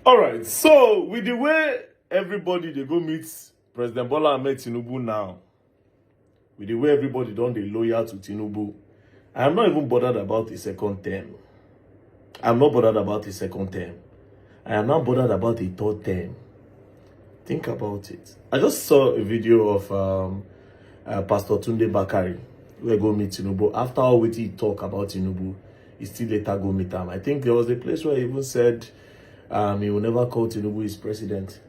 All right, so with the way everybody they go meet President Bola Ahmed Tinubu now, with the way everybody done dey loyal to Tinubu, I am not even bothered about the second term. I'm not bothered about the second term. I am not bothered about the third term. Think about it. I just saw a video of Pastor Tunde Bakare where go meet Tinubu. After all what he talk about Tinubu, he still later go meet him. I think there was a place where he even said he will never call Tinubu his president.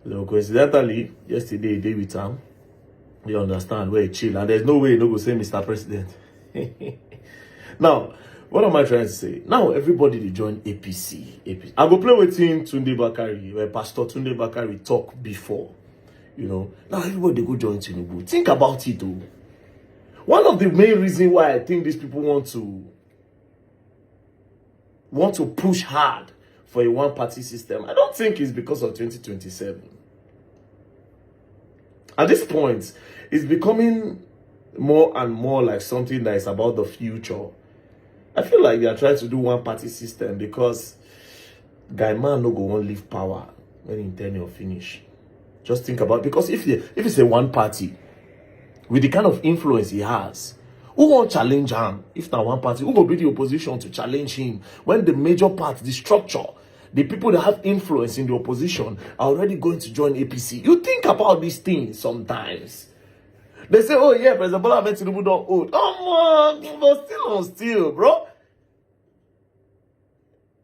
So coincidentally, yesterday he did with him. You understand where he chill, and there's no way he no go say Mr. President. Now, what am I trying to say? Now everybody they join APC. I go play with him Tunde Bakare, where Pastor Tunde Bakare talk before. You know, now everybody they go join Tinubu. Think about it though. One of the main reasons why I think these people want to push hard for a one-party system, I don't think it's because of 2027. At this point, it's becoming more and more like something that is about the future. I feel like they are trying to do one-party system because guy man no go want leave power when in tenure finish. Just think about it. Because if it's a one party with the kind of influence he has, who won't challenge him? If not one party, who will be the opposition to challenge him when the major part, the structure, the people that have influence in the opposition are already going to join APC? You think about these things sometimes. They say, oh yeah, President Bola Ahmed Tinubu don't old. Oh man, but still on still, bro.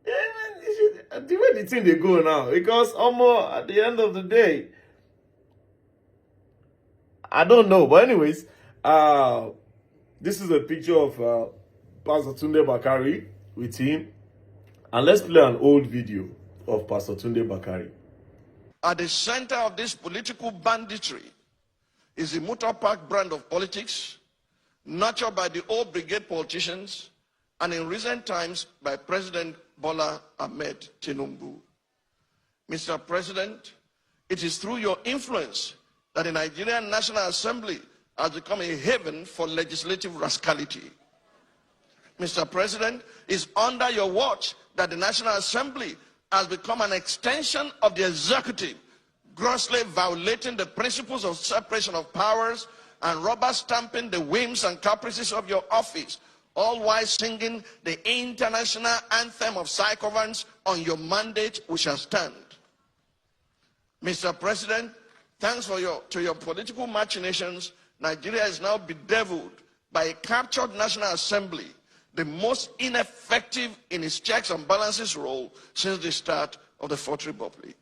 The way the thing they go now, because at the end of the day, I don't know. But anyways, this is a picture of Pastor Tunde Bakare with him. And let's play an old video of Pastor Tunde Bakare. At the center of this political banditry is the motor park brand of politics, nurtured by the old brigade politicians, and in recent times by President Bola Ahmed Tinubu. Mr. President, it is through your influence that the Nigerian National Assembly has become a haven for legislative rascality. Mr. President, it's under your watch that the National Assembly has become an extension of the executive, grossly violating the principles of separation of powers and rubber stamping the whims and caprices of your office, all while singing the international anthem of psychoviolence on your mandate we shall stand. Mr. President, thanks to your political machinations, Nigeria is now bedeviled by a captured National Assembly, the most ineffective in its checks and balances role since the start of the Fourth Republic.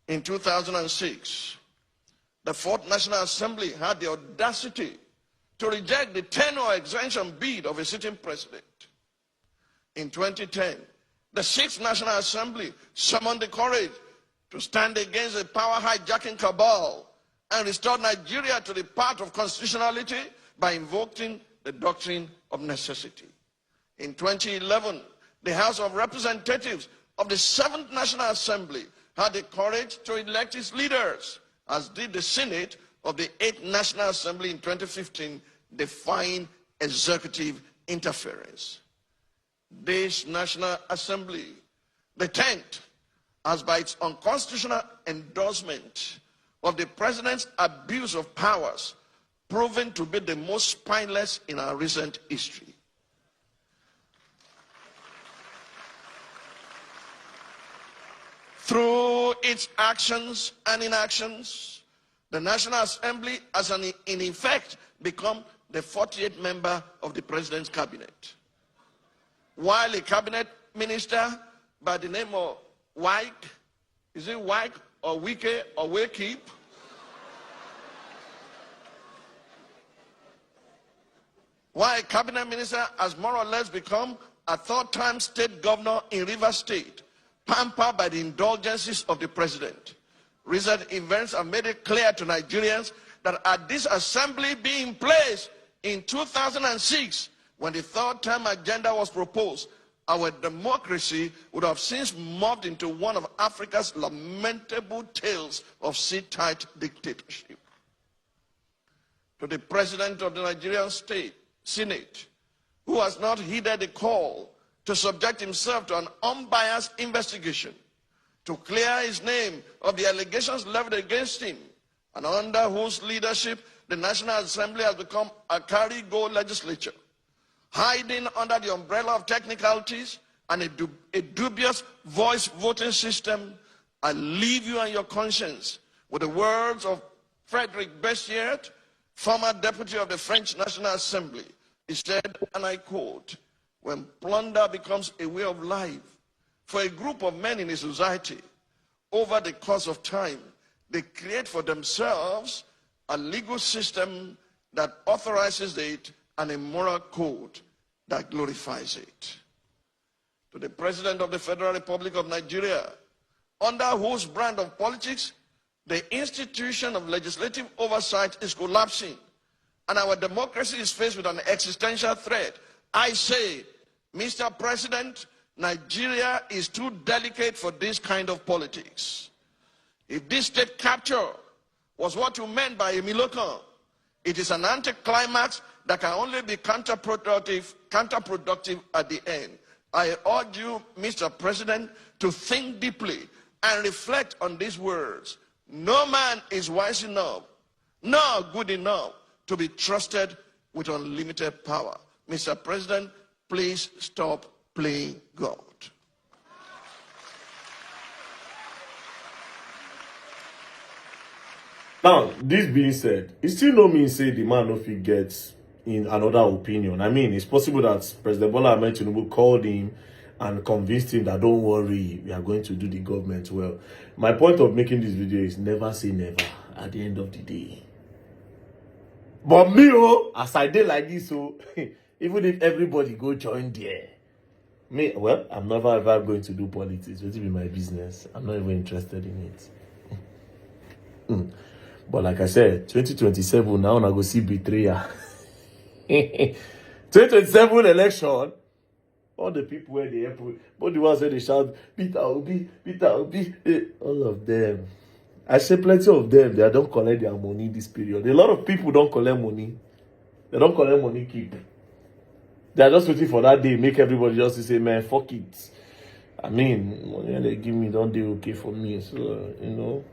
In 2006, the Fourth National Assembly had the audacity to reject the tenure extension bid of a sitting president. In 2010, the Sixth National Assembly summoned the courage to stand against a power hijacking cabal and restore Nigeria to the path of constitutionality by invoking the doctrine of necessity. In 2011, the House of Representatives of the Seventh National Assembly had the courage to elect its leaders, as did the Senate of the Eighth National Assembly in 2015, defying executive interference. This National Assembly, the 10th, has by its unconstitutional endorsement of the president's abuse of powers proven to be the most spineless in our recent history. Through its actions and inactions, the National Assembly has in effect become the 48th member of the president's cabinet. While a cabinet minister by the name of Wike, is it Wike or Wike or Wakeep? Why a cabinet minister has more or less become a third-time state governor in Rivers State, pampered by the indulgences of the president. Recent events have made it clear to Nigerians that had this assembly been in place in 2006, when the third-term agenda was proposed, our democracy would have since morphed into one of Africa's lamentable tales of sit-tight dictatorship. To the president of the Nigerian Senate, who has not heeded the call to subject himself to an unbiased investigation, to clear his name of the allegations leveled against him, and under whose leadership the National Assembly has become a carry-go legislature, hiding under the umbrella of technicalities and a dubious voice voting system. I leave you and your conscience with the words of Frederic Bessiert, former deputy of the French National Assembly. He said, and I quote, "When plunder becomes a way of life for a group of men in a society, over the course of time, they create for themselves a legal system that authorizes it and a moral code that glorifies it." To the President of the Federal Republic of Nigeria, under whose brand of politics the institution of legislative oversight is collapsing and our democracy is faced with an existential threat, I say, Mr. President, Nigeria is too delicate for this kind of politics. If this state capture was what you meant by a Milokan, it is an anticlimax that can only be counterproductive at the end. I urge you, Mr. President, to think deeply and reflect on these words. No man is wise enough, nor good enough to be trusted with unlimited power. Mr. President, please stop playing God. Now, this being said, it still no mean say the man no fit get in another opinion. I mean, it's possible that President Bola Ahmed Tinubu called him and convinced him that don't worry, we are going to do the government well. My point of making this video is never say never at the end of the day. But me, as I did like this, even if everybody go join there, me, well, I'm never ever going to do politics. It will be my business. I'm not even interested in it. But like I said, 2027, now I go see betrayal. 2027 election, all the people where they help, but the ones where they shout, Peter Obi, all of them. I say plenty of them, they don't collect their money this period. A lot of people don't collect money. They don't collect money keep. They are just waiting for that day, make everybody just say, man, fuck it. I mean, money they give me don't do okay for me. So, you know.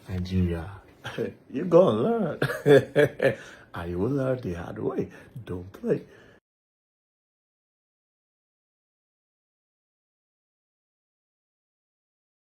Nigeria, you gonna learn. I will learn the hard way. Don't play.